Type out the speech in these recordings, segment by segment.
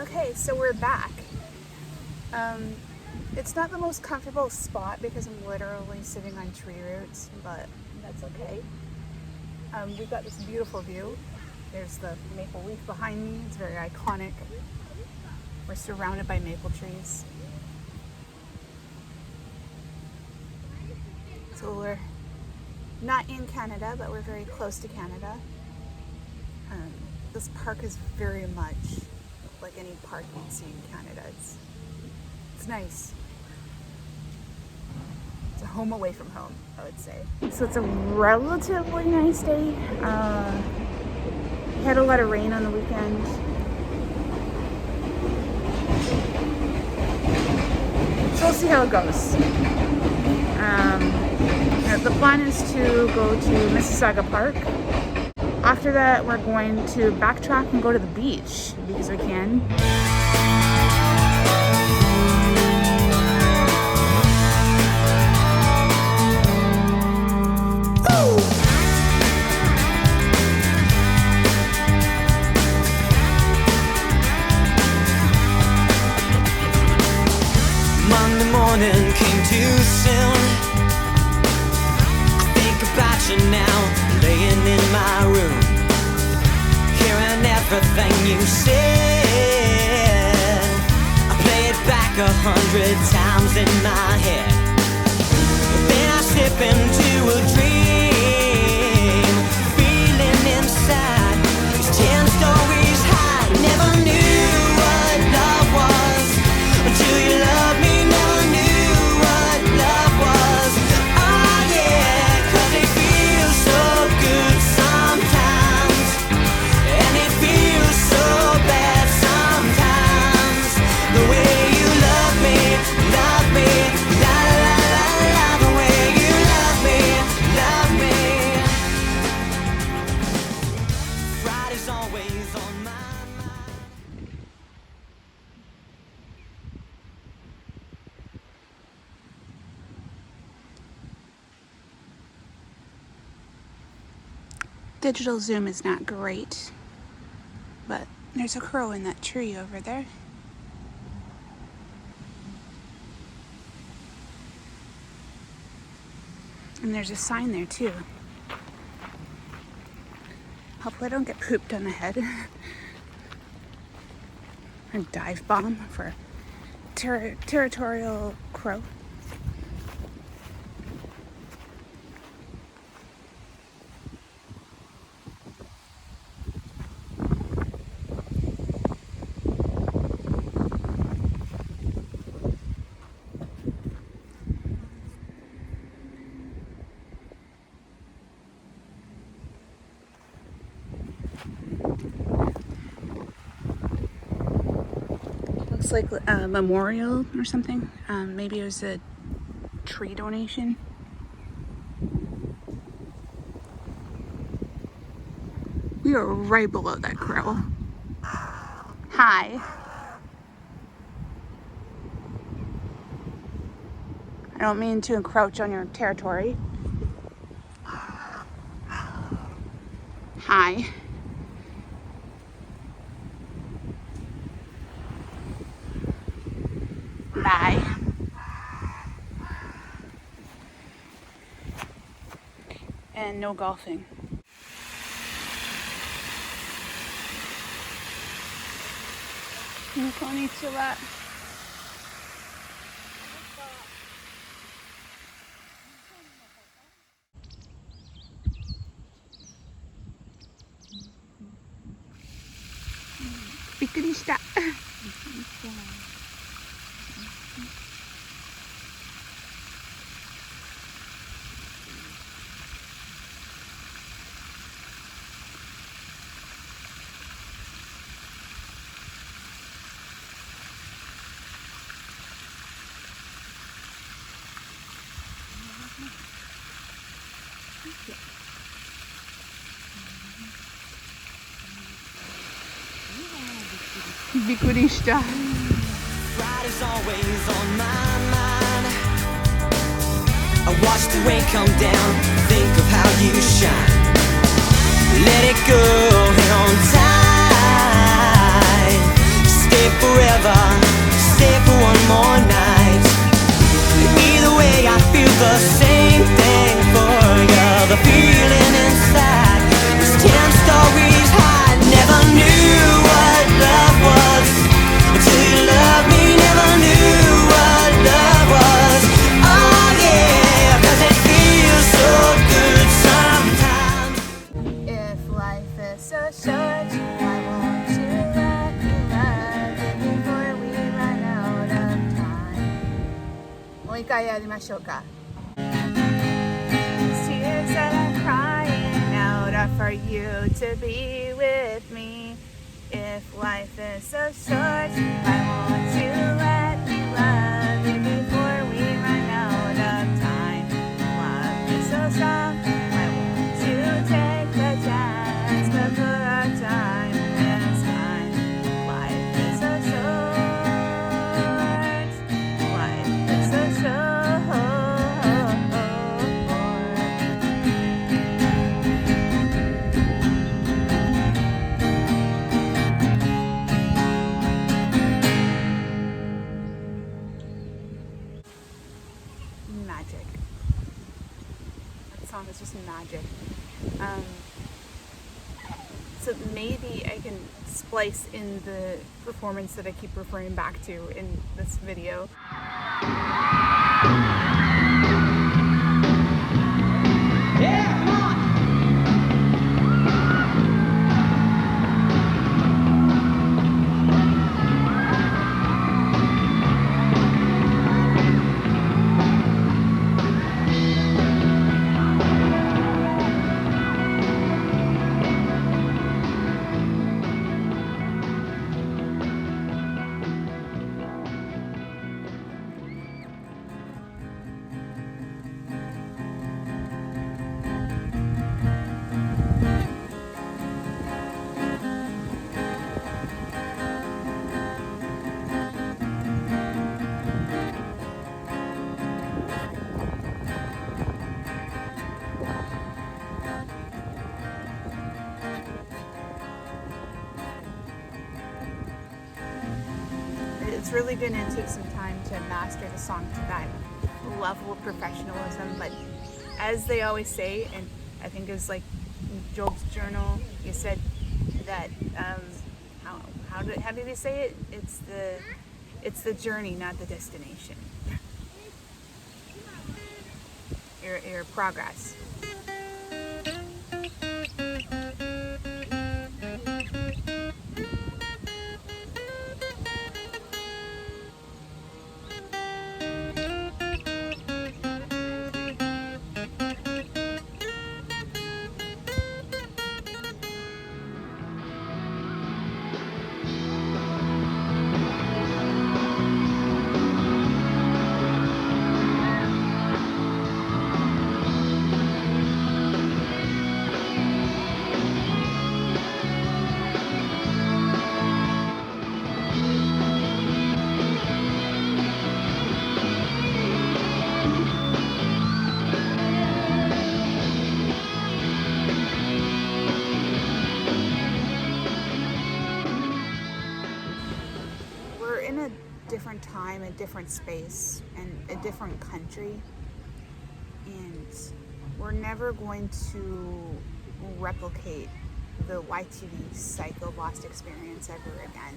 Okay, so we're back. It's not the most comfortable spot because I'm literally sitting on tree roots, but that's okay. We've got this beautiful view. There's the maple leaf behind me. It's very iconic. We're surrounded by maple trees. So we're not in Canada, but we're very close to Canada. This park is very much like any park you'd see in Canada. It's nice. It's a home away from home, I would say. So it's a relatively nice day. We had a lot of rain on the weekend. So we'll see how it goes. The plan is to go to Mississauga Park. After that, we're going to backtrack and go to the beach because we can. Monday morning came too soon. I think about you now, laying in my room, hearing everything you said. I play it back 100 times in my head. Then I slip into a dream, feeling inside these 10 stories high. Never knew what love was until you loved me. Never knew what love was. Oh yeah, 'cause it feels so good sometimes, and it feels so bad sometimes. The way you love me, la la la la. The way you love me. Friday's always on my mind. Digital zoom is not great, but there's a crow in that tree over there. And there's a sign there too. Hopefully I don't get pooped on the head. A dive bomb for territorial crow. Looks like a memorial or something. Maybe it was a tree donation. We are right below that crow. Hi. I don't mean to encroach on your territory. Hi. Bye. And no golfing. Konnichiwa. Bikkurishita. Bikkurishita. Friday's always on my mind. I watch the rain come down, think of how you shine. Let it go, hang on tight. Stay the same thing for you. The feeling inside is 10 stories high. Never knew what love was until you loved me. Never knew what love was. Oh yeah, 'cause it feels so good sometimes. If life is so short, why won't you let me love you before we run out of time? もう一回やりましょうか。These tears that I'm crying out are for you to be with me. If life is so short, why won't you let me love you before we run out of time? Love is so strong, why won't you take the chance before our time is time? Life is so short, life is so short. Magic. That song is just magic. So maybe I can splice in the performance that I keep referring back to in this video. It's really going to take some time to master the song to that level of professionalism, but as they always say, and I think it was like Job's journal, he said that how did he say it? It's the journey, not the destination. Your progress. Different time, a different space, and a different country, and we're never going to replicate the YTV PsykoBlast experience ever again.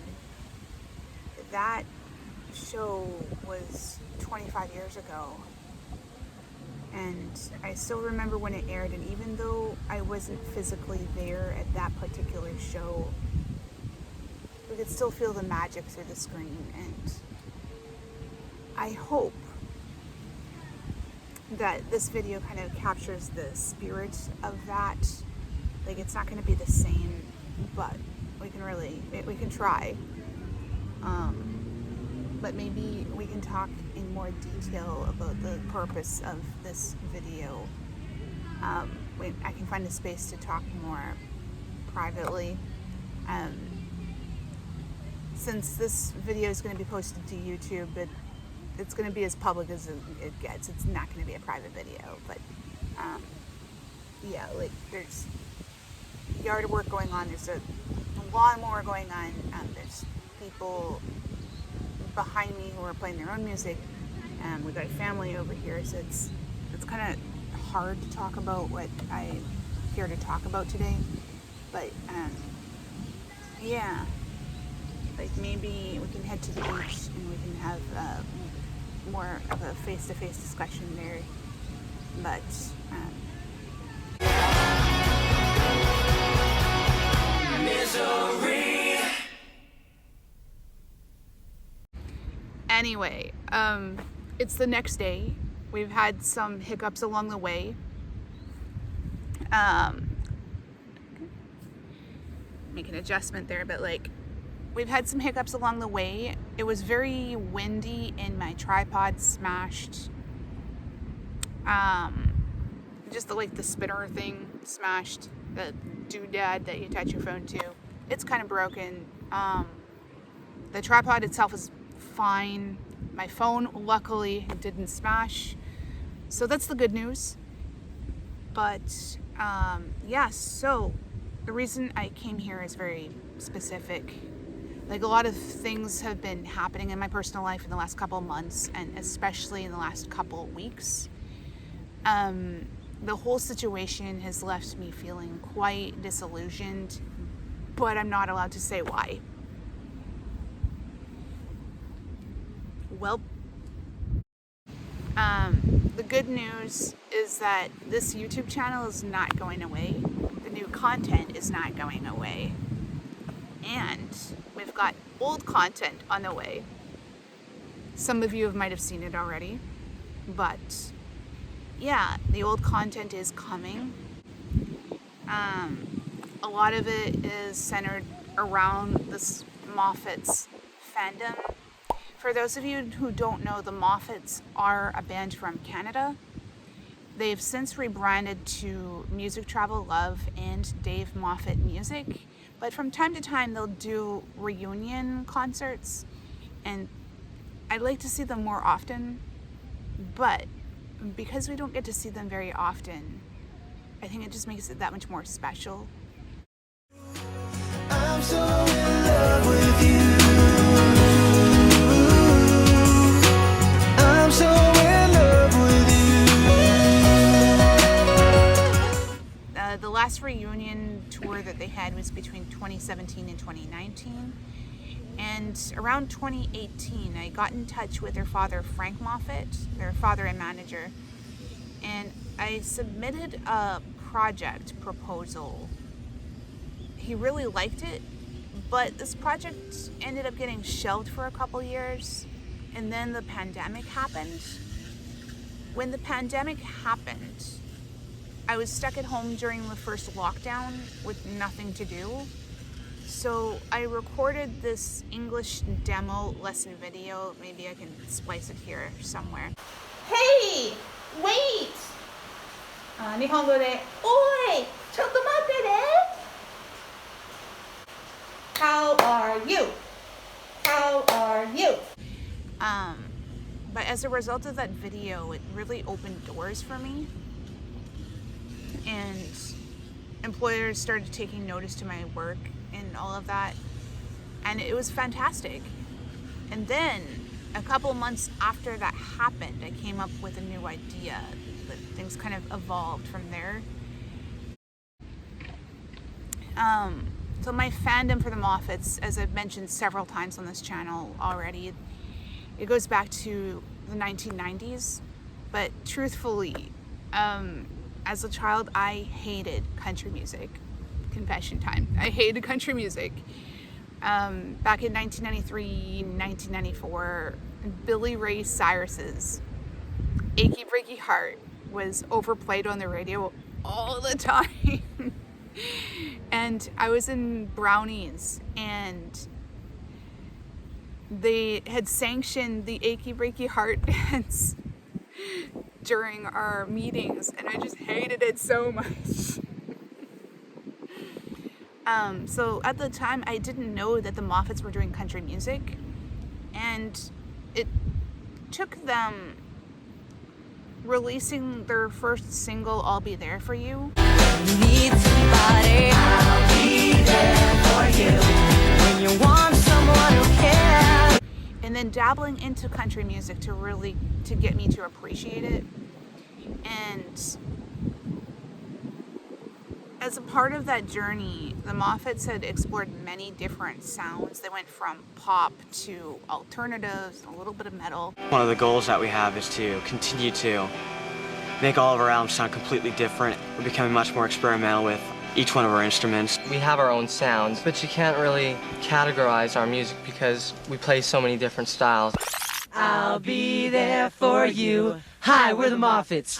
That show was 25 years ago, and I still remember when it aired, and even though I wasn't physically there at that particular show, we could still feel the magic through the screen. And I hope that this video kind of captures the spirit of that. Like, it's not going to be the same, but we can try. But maybe we can talk in more detail about the purpose of this video. When I can find a space to talk more privately. Since this video is going to be posted to YouTube, it's going to be as public as it gets. It's not going to be a private video, but yeah, like, there's yard work going on. There's a lawnmower going on. There's people behind me who are playing their own music. We've got a family over here, so kind of hard to talk about what I'm here to talk about today, but yeah, like maybe we can head to the beach and we can have more of a face-to-face discussion there, but Misery. Anyway, it's the next day. We've had some hiccups along the way. Make an adjustment there, but like we've had some hiccups along the way. It was very windy and my tripod smashed. Just like the spinner thing smashed, the doodad that you attach your phone to. It's kind of broken. The tripod itself is fine. My phone luckily didn't smash, so that's the good news. But yeah, so the reason I came here is very specific. Like a lot of things have been happening in my personal life in the last couple of months, and especially in the last couple of weeks. The whole situation has left me feeling quite disillusioned, but I'm not allowed to say why. Well, the good news is that this YouTube channel is not going away. The new content is not going away. And we've got old content on the way. Some of you might have seen it already, but yeah, the old content is coming. A lot of it is centered around this Moffatt's fandom. For those of you who don't know, the Moffats are a band from Canada. They've since rebranded to Music Travel Love and Dave Moffatt Music, but from time to time they'll do reunion concerts, and I'd like to see them more often, but because we don't get to see them very often, I think it just makes it that much more special. I'm so in love with you. I'm so in love with you. The last reunion tour that they had was between 2017 and 2019. And around 2018, I got in touch with their father, Frank Moffatt, their father and manager. And I submitted a project proposal. He really liked it, but this project ended up getting shelved for a couple years. And then the pandemic happened. When the pandemic happened, I was stuck at home during the first lockdown with nothing to do. So I recorded this English demo lesson video. Maybe I can splice it here somewhere. Hey! Wait! 日本語で、おい! ちょっと待ってね! How are you? How are you? But as a result of that video, it really opened doors for me. And employers started taking notice to my work and all of that. And it was fantastic. And then a couple months after that happened, I came up with a new idea. That things kind of evolved from there. So my fandom for the Moffats, as I've mentioned several times on this channel already, it goes back to the 1990s. But truthfully, as a child, I hated country music. Confession time. I hated country music. Back in 1993, 1994, Billy Ray Cyrus's Achy Breaky Heart was overplayed on the radio all the time. And I was in Brownies, and they had sanctioned the Achy Breaky Heart dance during our meetings, and I just hated it so much. So at the time, I didn't know that the Moffats were doing country music, and it took them releasing their first single, I'll Be There For You. You need somebody, I'll be there for you. When you want someone who cares. And then dabbling into country music to get me to appreciate it. And as a part of that journey, the Moffats had explored many different sounds. They went from pop to alternatives, a little bit of metal. One of the goals that we have is to continue to make all of our albums sound completely different. We're becoming much more experimental with each one of our instruments. We have our own sounds, but you can't really categorize our music because we play so many different styles. I'll be there for you. Hi, we're the Moffats.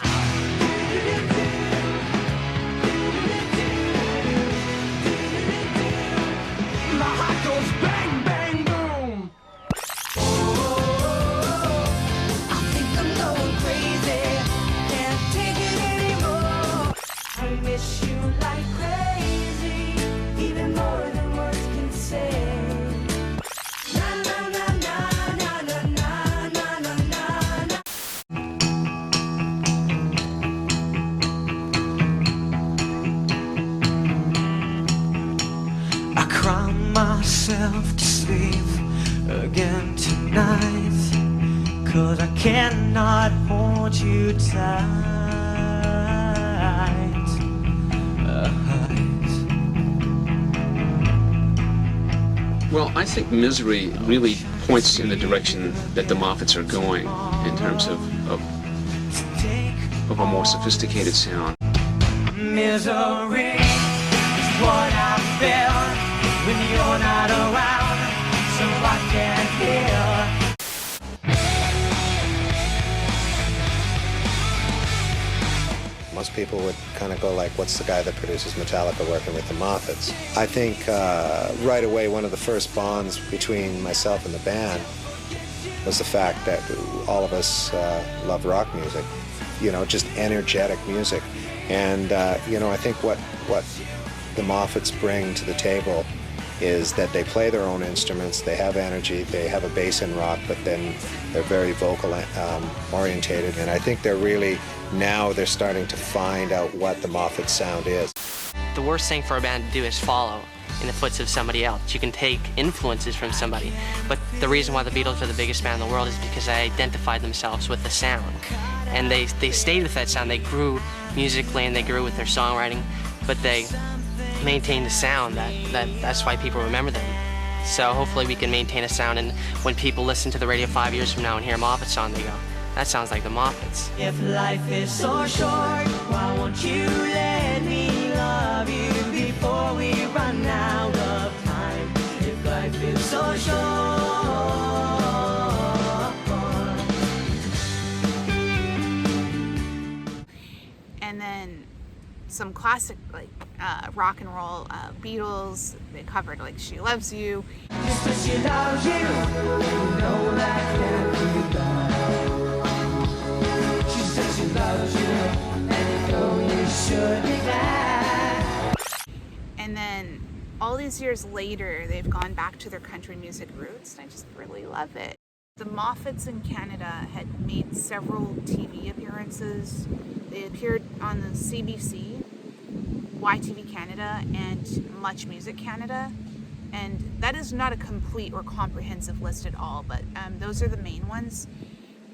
Myself to sleep again tonight, 'cause I cannot hold you tight. Well, I think Misery really points in the direction that the Moffats are going in terms of a more sophisticated sound. Misery is what I feel when you're not around, so I can't hear. Most people would kind of go like, what's the guy that produces Metallica working with the Moffats? I think right away one of the first bonds between myself and the band was the fact that all of us love rock music, you know, just energetic music. And, you know, I think what the Moffats bring to the table is that they play their own instruments, they have energy, they have a bass in rock, but then they're very vocal orientated, and I think now they're starting to find out what the Moffat sound is. The worst thing for a band to do is follow in the footsteps of somebody else. You can take influences from somebody, but the reason why the Beatles are the biggest band in the world is because they identified themselves with the sound, and they stayed with that sound. They grew musically and they grew with their songwriting, but they maintain the sound that's why people remember them. So hopefully we can maintain a sound, and when people listen to the radio 5 years from now and hear a Moffat song, they go, that sounds like the Moffats. If life is so short, why won't you let me love you before we run out of time? If life is so short. And then some classic like rock and roll Beatles. They covered like She Loves You. Just 'cause she loves you, you know that can't be done. She says she loves you, and you know you should be glad. And then all these years later, they've gone back to their country music roots, and I just really love it. The Moffats in Canada had made several TV appearances. They appeared on the CBC, YTV Canada, and Much Music Canada. And that is not a complete or comprehensive list at all, but those are the main ones.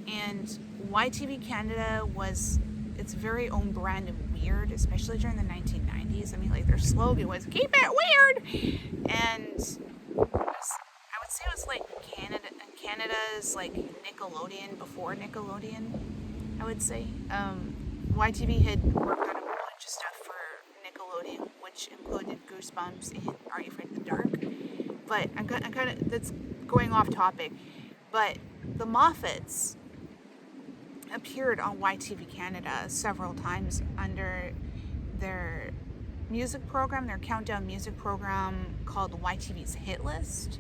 And YTV Canada was its very own brand of weird, especially during the 1990s. I mean, like, their slogan was, keep it weird! And I would say it was like Canada's like Nickelodeon before Nickelodeon, I would say. YTV had worked on a bunch of stuff for Nickelodeon, which included Goosebumps and Are You Afraid of the Dark? But I'm kind of, that's going off topic. But the Moffats appeared on YTV Canada several times under their music program, their countdown music program called YTV's Hit List.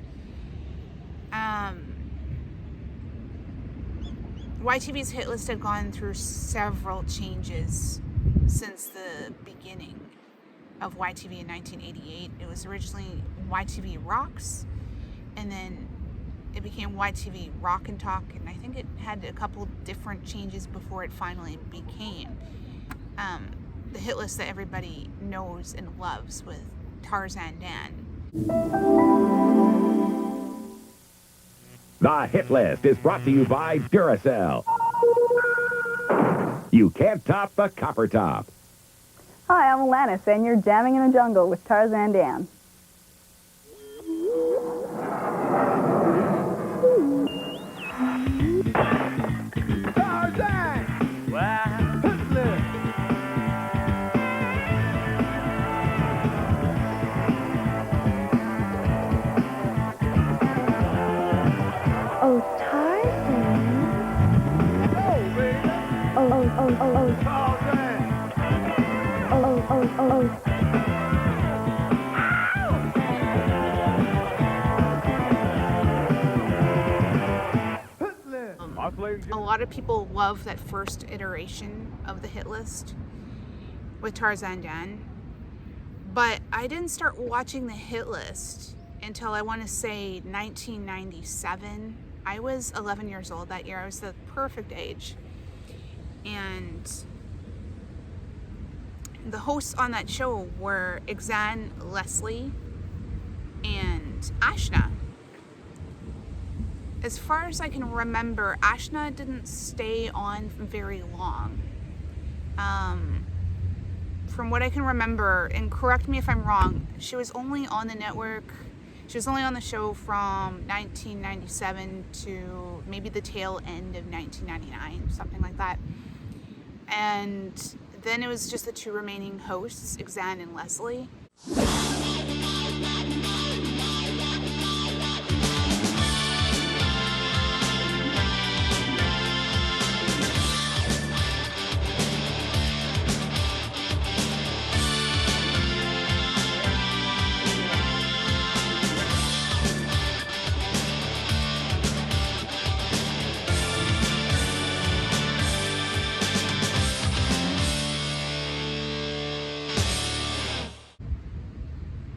YTV's Hit List had gone through several changes since the beginning of YTV in 1988. It was originally YTV Rocks, and then it became YTV Rock and Talk, and I think it had a couple different changes before it finally became the hit list that everybody knows and loves with Tarzan Dan. The Hit List is brought to you by Duracell. You can't top the copper top. Hi, I'm Alanis, and you're jamming in the jungle with Tarzan Dan. Tarzan! Wow. Oh, Tarzan. Oh. Tarzan! Oh. A lot of people love that first iteration of the hit list with Tarzan Dan, but I didn't start watching the hit list until I want to say 1997. I was 11 years old that year. I was the perfect age. And the hosts on that show were Exan, Leslie, and Ashna. As far as I can remember, Ashna didn't stay on very long. From what I can remember, and correct me if I'm wrong, she was only on the network, she was only on the show from 1997 to maybe the tail end of 1999, something like that. And then it was just the two remaining hosts, Exan and Leslie.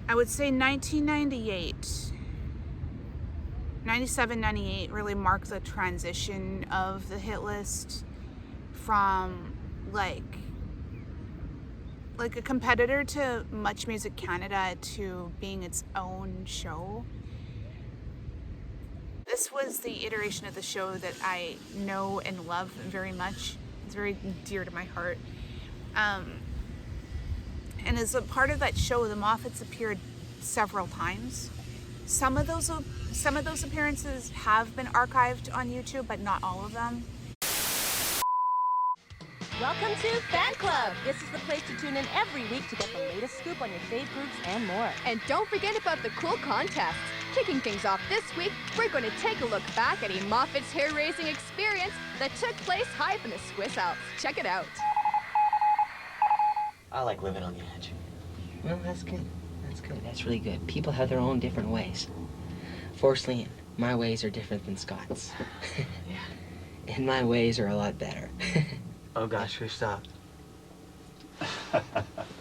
I would say 1998, 97, 98 really marked the transition of the hit list from like a competitor to Much Music Canada to being its own show. This was the iteration of the show that I know and love very much. It's very dear to my heart. And as a part of that show, the Moffats appeared several times. Some of those appearances have been archived on YouTube, but not all of them. Welcome to Fan Club. This is the place to tune in every week to get the latest scoop on your fave groups and more. And don't forget about the cool contests. Kicking things off this week, we're going to take a look back at a Moffat's hair-raising experience that took place high up in the Swiss Alps. Check it out. I like living on the edge. Well, that's good. That's good. That's really good. People have their own different ways. Fortunately, my ways are different than Scott's. Yeah. And my ways are a lot better. Oh gosh, we stopped.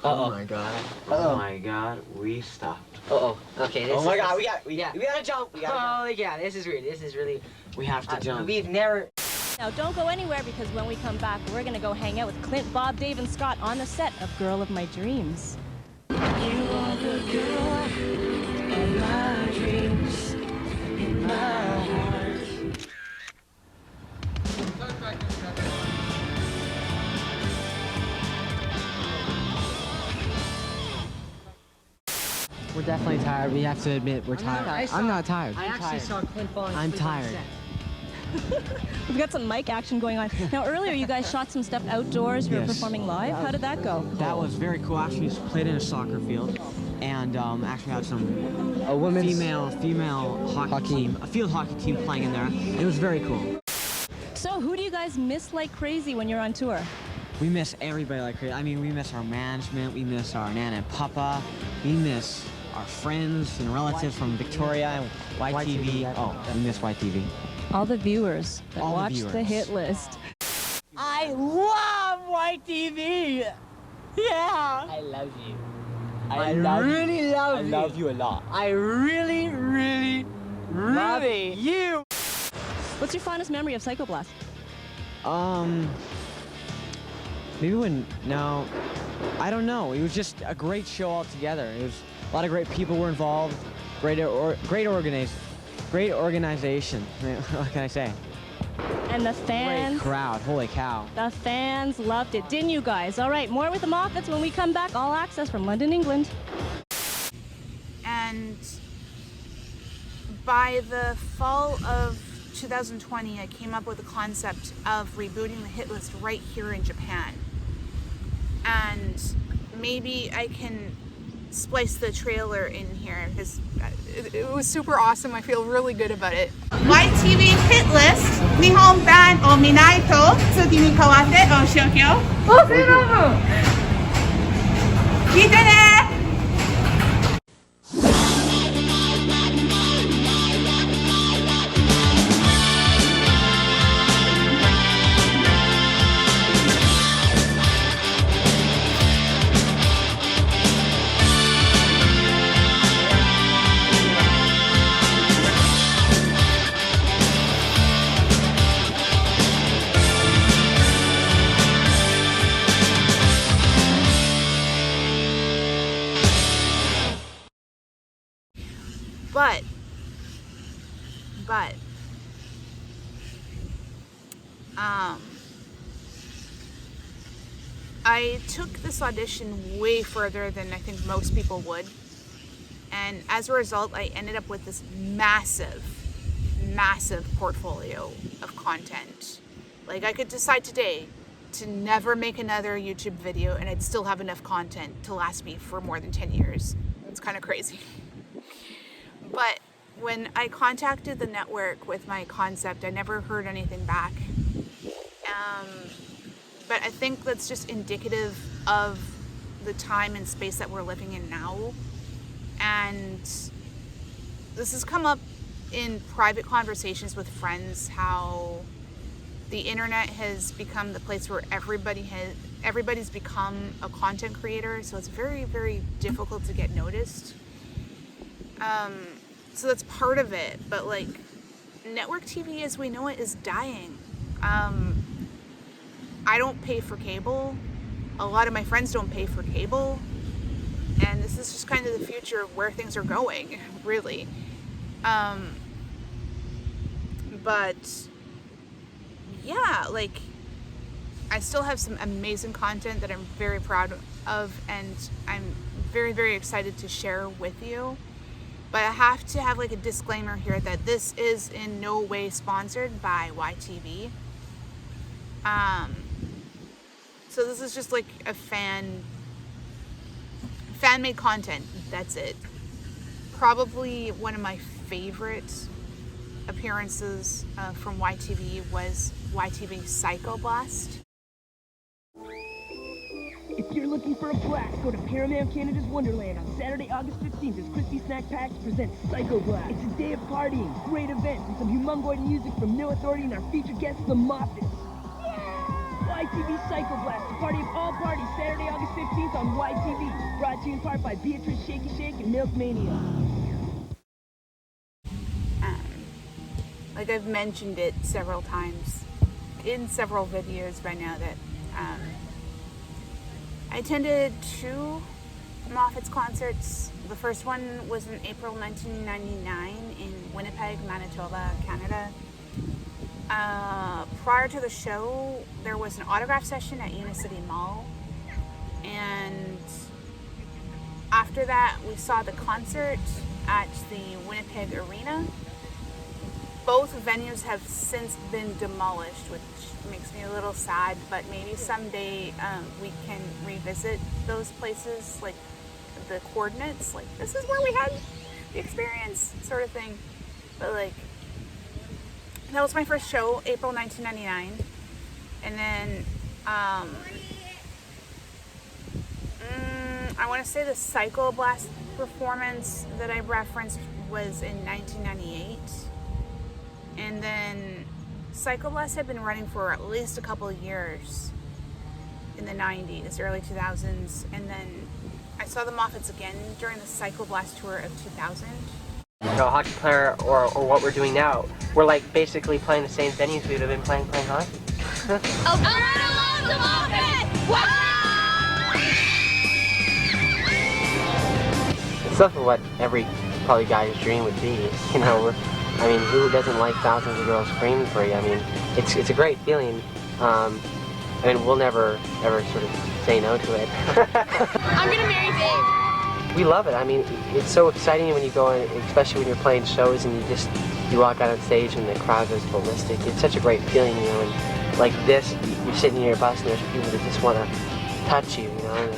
Oh my god. Oh my god, we stopped. Okay. Oh my god, we gotta jump. Holy cow, this is weird. This is really. We have to jump. We've never. Now, don't go anywhere because when we come back, we're going to go hang out with Clint, Bob, Dave, and Scott on the set of Girl of My Dreams. You are the girl of my dreams, in my heart. We're definitely tired. We have to admit we're tired. I'm not tired. I actually saw Clint falling I'm asleep on tired. set. We've got some mic action going on. Now, earlier you guys shot some stuff outdoors. You were performing live. How did that go? That was very cool. Actually, we played in a soccer field, and actually had some female hockey team, a field hockey team playing in there. It was very cool. So, who do you guys miss like crazy when you're on tour? We miss everybody like crazy. I mean, we miss our management. We miss our Nana and Papa. We miss our friends and relatives from Victoria and YTV. Oh, we miss YTV. All the viewers that All the watch the viewers. hit list. I love YTV! Yeah! I love you. I really love you. I love you a lot. I really love you. What's your fondest memory of PsykoBlast? No, I don't know. It was just a great show altogether. It was a lot of great people were involved. Great organization. What can I say? And the fans... Great crowd, holy cow. The fans loved it, didn't you guys? All right, more with the Moffats when we come back. All access from London, England. And by the fall of 2020, I came up with the concept of rebooting the hit list right here in Japan. And 日I can splice the trailer in here because it was super awesome. I feel really good about it. YTV Hit List 日本版を見ないと次に変わってお仕置きを聞いてね。But I took this audition way further than I think most people would, and as a result I ended up with this massive portfolio of content. Like, I could decide today to never make another YouTube video and I'd still have enough content to last me for more than 10 years. It's kind of crazy. But when I contacted the network with my concept, I never heard anything back. But I think that's just indicative of the time and space that we're living in now. And this has come up in private conversations with friends, how the internet has become the place where everybody's become a content creator, so it's very, very difficult to get noticed. So that's part of it, but like, network TV as we know it is dying. I don't pay for cable. A lot of my friends don't pay for cable. And this is just kind of the future of where things are going, really. But yeah, like, I still have some amazing content that I'm very proud of, and I'm very, very excited to share with you. But I have to have like a disclaimer here that this is in no way sponsored by YTV. So this is just like a fan-made content. That's it. Probably one of my favorite appearances from YTV was YTV PsykoBlast. If you're looking for a blast, go to Paramount Canada's Wonderland on Saturday, August 15th as Crispy Snack Packs presents PsykoBlast. It's a day of partying, great events, and some humongoid music from No Authority and our featured guests, the Moffats. YTV PsykoBlast, the party of all parties, Saturday, August 15th on YTV. Brought to you in part by Beatrice Shaky Shake and Milk Mania. Like, I've mentioned it several times in several videos by now that I attended 2 Moffat's concerts. The first one was in April 1999 in Winnipeg, Manitoba, Canada. Prior to the show, there was an autograph session at Unicity Mall, and after that we saw the concert at the Winnipeg Arena. Both venues have since been demolished, which makes me a little sad, but maybe someday we can revisit those places, like the coordinates, like this is where we had the experience, sort of thing. But like, that was my first show, April 1999, and then I want to say the PsykoBlast performance that I referenced was in 1998, and then PsykoBlast had been running for at least a couple of years in the 90s, early 2000s, and then I saw the Moffats again during the PsykoBlast tour of 2000. You know, a hockey player or what we're doing now, we're like basically playing the same venues we would have been playing hockey. Alberta loves the Moffat! It's something what every probably guy's dream would be. You know, I mean, who doesn't like thousands of girls screaming for you? I mean, it's a great feeling. I mean, we'll never ever sort of say no to it. I'm gonna marry Dave. We love it. I mean, it's so exciting when you go in, especially when you're playing shows and you walk out on stage and the crowd goes ballistic. It's such a great feeling, you know. And like this, you're sitting in your bus and there's people that just want to touch you, you know.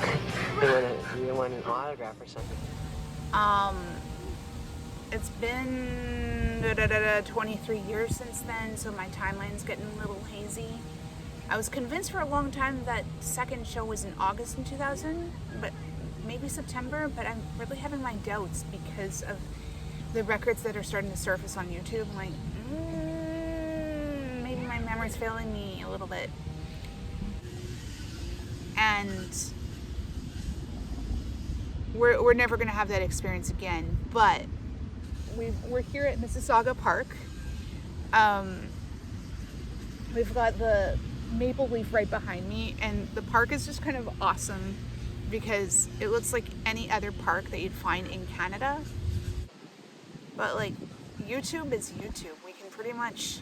They want an autograph or something. It's been 23 years since then, so my timeline's getting a little hazy. I was convinced for a long time that second show was in August in 2000, but maybe September, but I'm really having my doubts because of the records that are starting to surface on YouTube. I'm like, maybe my memory's failing me a little bit. And we're never going to have that experience again, but we're here at Mississauga Park. We've got the maple leaf right behind me, and the park is just kind of awesome because it looks like any other park that you'd find in Canada. But like, YouTube is YouTube. We can pretty much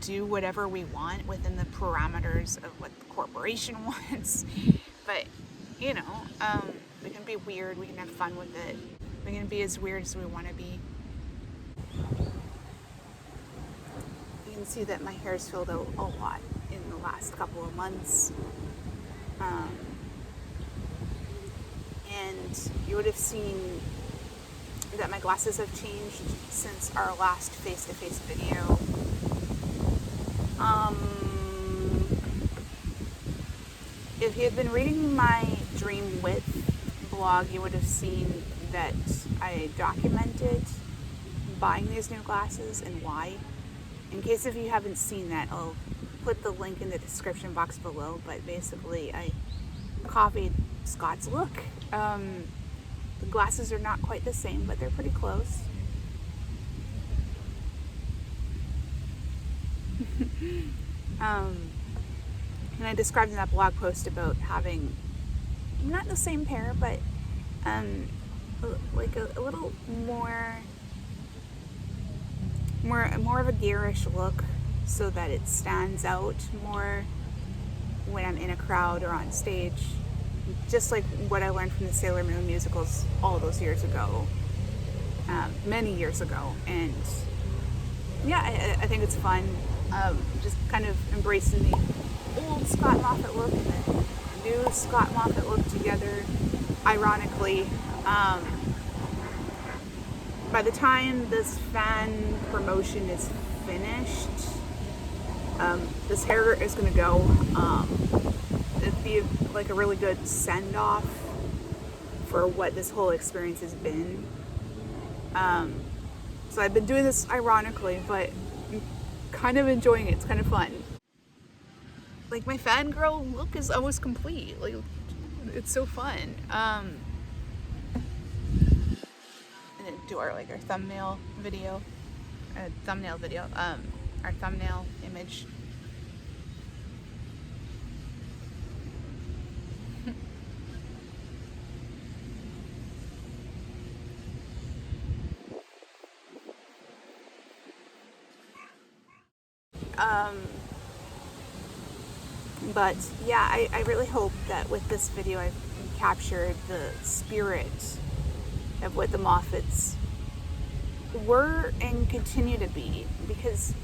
do whatever we want within the parameters of what the corporation wants. But, you know, we can be weird, we can have fun with it. We can be as weird as we want to be. You can see that my hair's filled out a lot in the last couple of months. And you would have seen that my glasses have changed since our last face-to-face video. If you had been reading my DreamWidth blog, you would have seen that I documented buying these new glasses and why. In case if you haven't seen that, I'll put the link in the description box below, but basically I copied Scott's look. The glasses are not quite the same, but they're pretty close. And I described in that blog post about having not the same pair, but like a little more of a garish look, so that it stands out more when I'm in a crowd or on stage. Just like what I learned from the Sailor Moon musicals all those years ago, many years ago. And yeah, I think it's fun, just kind of embracing the old Scott Moffatt look and the new Scott Moffatt look together, ironically. By the time this fan promotion is finished, this hair is going to go. It'd be like a really good send-off for what this whole experience has been. So I've been doing this ironically, but I'm kind of enjoying it. It's kind of fun. Like, my fangirl look is almost complete. Like, it's so fun. And then do our thumbnail video, our thumbnail image. But yeah, I really hope that with this video I've captured the spirit of what the Moffats were and continue to be, because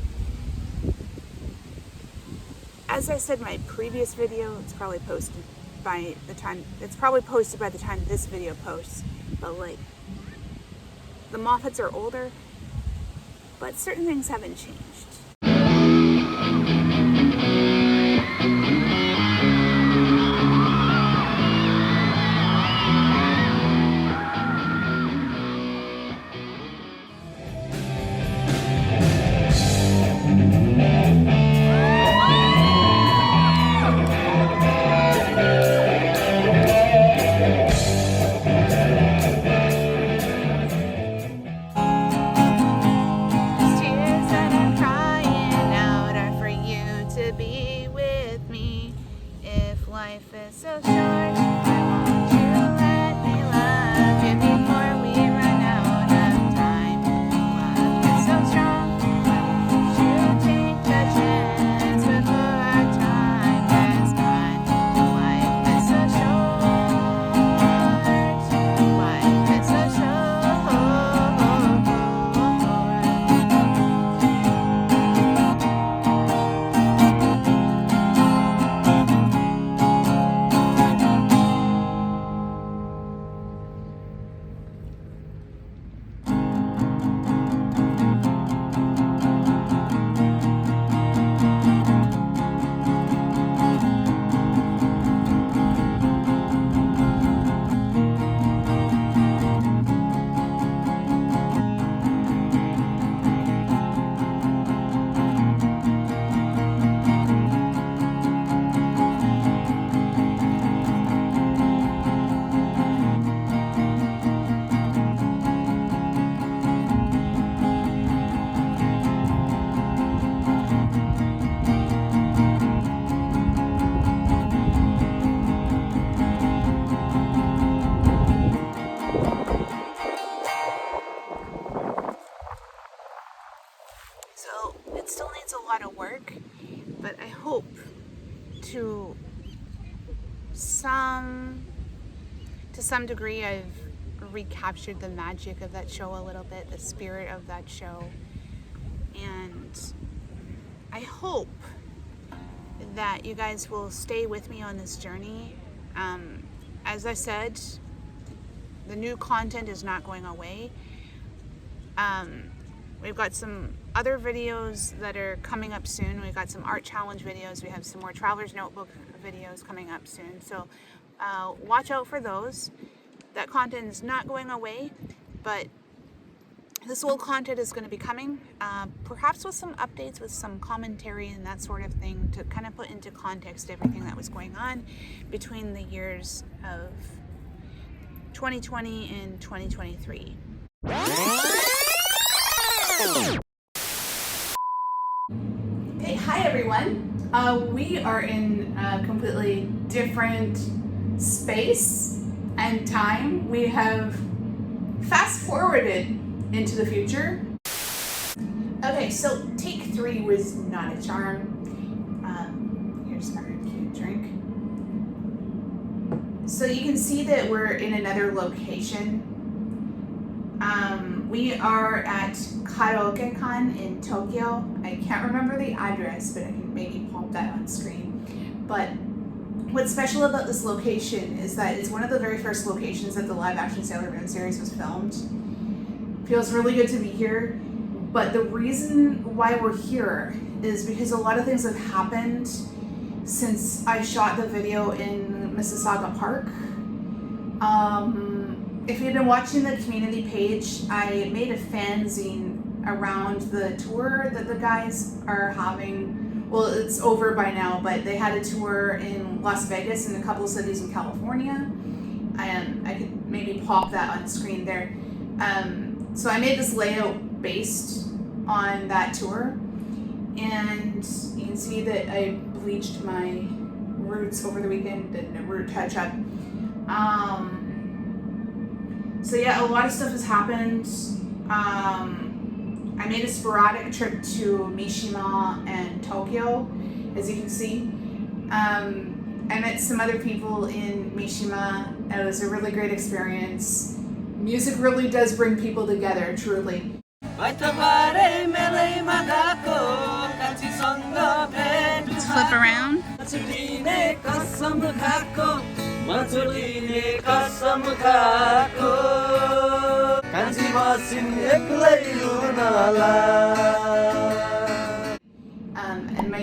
as I said in my previous video, it's probably posted by the time this video posts, but like, the Moffats are older, but certain things haven't changed. Tears and I'm crying. it still needs a lot of work, but I hope to some degree I've recaptured the magic of that show a little bit, the spirit of that show, and I hope that you guys will stay with me on this journey. As I said, the new content is not going away. We've got some other videos that are coming up soon. We've got some art challenge videos. We have some more Traveler's Notebook videos coming up soon. So watch out for those. That content is not going away, but this old content is going to be coming, perhaps with some updates, with some commentary and that sort of thing to kind of put into context everything that was going on between the years of 2020 and 2023. Okay, hi everyone. We are in a completely different space and time. We have fast forwarded into the future. Okay, so take 3 was not a charm. Here's our cute drink. So you can see that we're in another location. We are at Karaoke-kan in Tokyo. I can't remember the address, but I can maybe pop that on screen. But what's special about this location is that it's one of the very first locations that the live-action Sailor Moon series was filmed. Feels really good to be here, but the reason why we're here is because a lot of things have happened since I shot the video in Mississauga Park. If you've been watching the community page, I made a fanzine around the tour that the guys are having. Well, it's over by now, but they had a tour in Las Vegas and a couple of cities in California. I could maybe pop that on screen there. So I made this layout based on that tour, and you can see that I bleached my roots over the weekend, did a root touch up. So yeah, a lot of stuff has happened. I made a sporadic trip to Mishima and Tokyo, as you can see. I met some other people in Mishima. It was a really great experience. Music really does bring people together, truly. Let's flip around.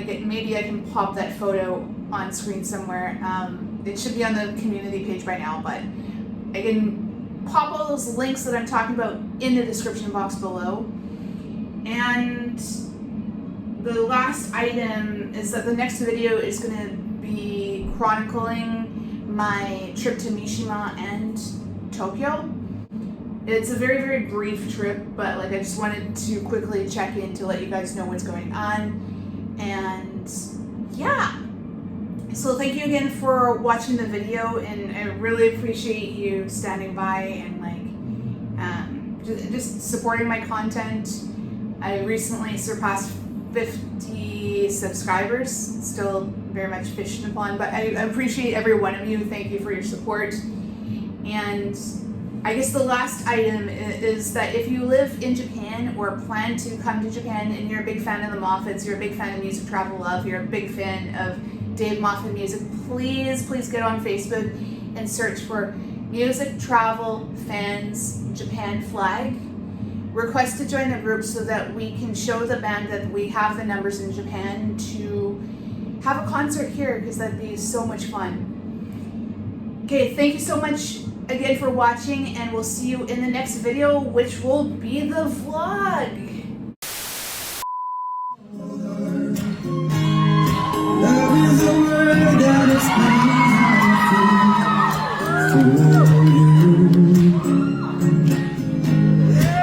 And maybe I can pop that photo on screen somewhere. It should be on the community page by now, but I can pop all those links that I'm talking about in the description box below. And the last item is that the next video is going to be chronicling my trip to Mishima and Tokyo. It's a very, very brief trip, but like I just wanted to quickly check in to let you guys know what's going on. And yeah. So thank you again for watching the video, and I really appreciate you standing by and just supporting my content. I recently surpassed 50 subscribers, still very much fishing upon, but I appreciate every one of you. Thank you for your support. And I guess the last item is that if you live in Japan or plan to come to Japan and you're a big fan of the Moffats, you're a big fan of Music Travel Love, you're a big fan of Dave Moffat music, please get on Facebook and search for Music Travel Fans Japan Flag. Request to join the group so that we can show the band that we have the numbers in Japan to have a concert here, because that'd be so much fun. Okay, thank you so much again for watching, and we'll see you in the next video, which will be the vlog. Love is a word that is powerful for you.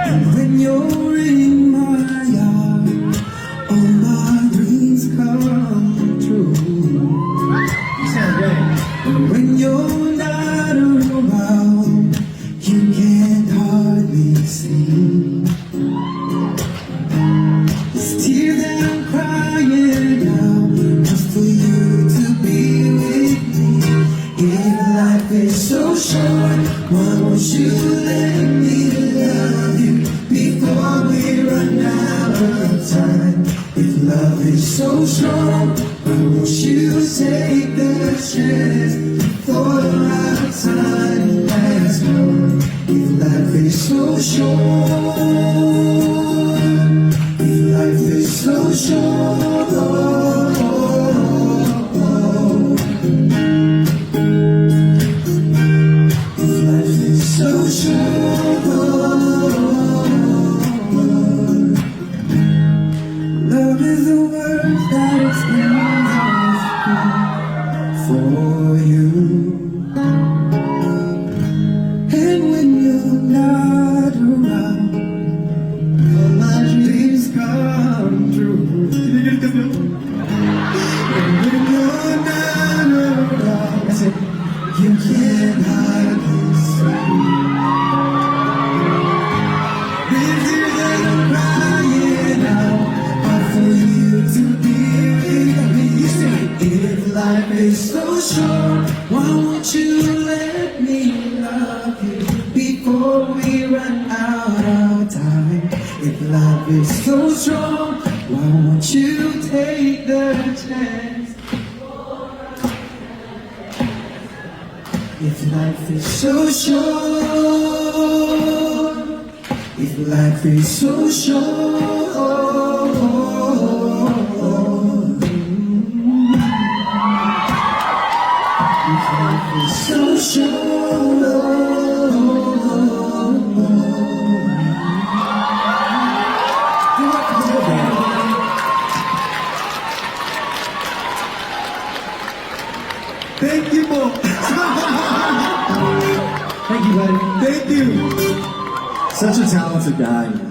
And when you're in my arms, all my dreams come true. And when you're not around, you can't hardly see. love is so strong, why won't you take the chance for the right time has come? If life is so short, if life is so short, if life is so short. Love is a word that is enough for you. And when you're not around, all my dreams come true. And when you're not around, I said, you can't hardly see. These tears that I'm crying out for you to be with me. You say, if life is so short, why won't you let me love you before we run out of time? If life is so strong, why won't you take the chance? If life is so short, if life is so short, if life is so short. Thank you, Mo. Thank you, buddy. Thank you. Such a talented guy.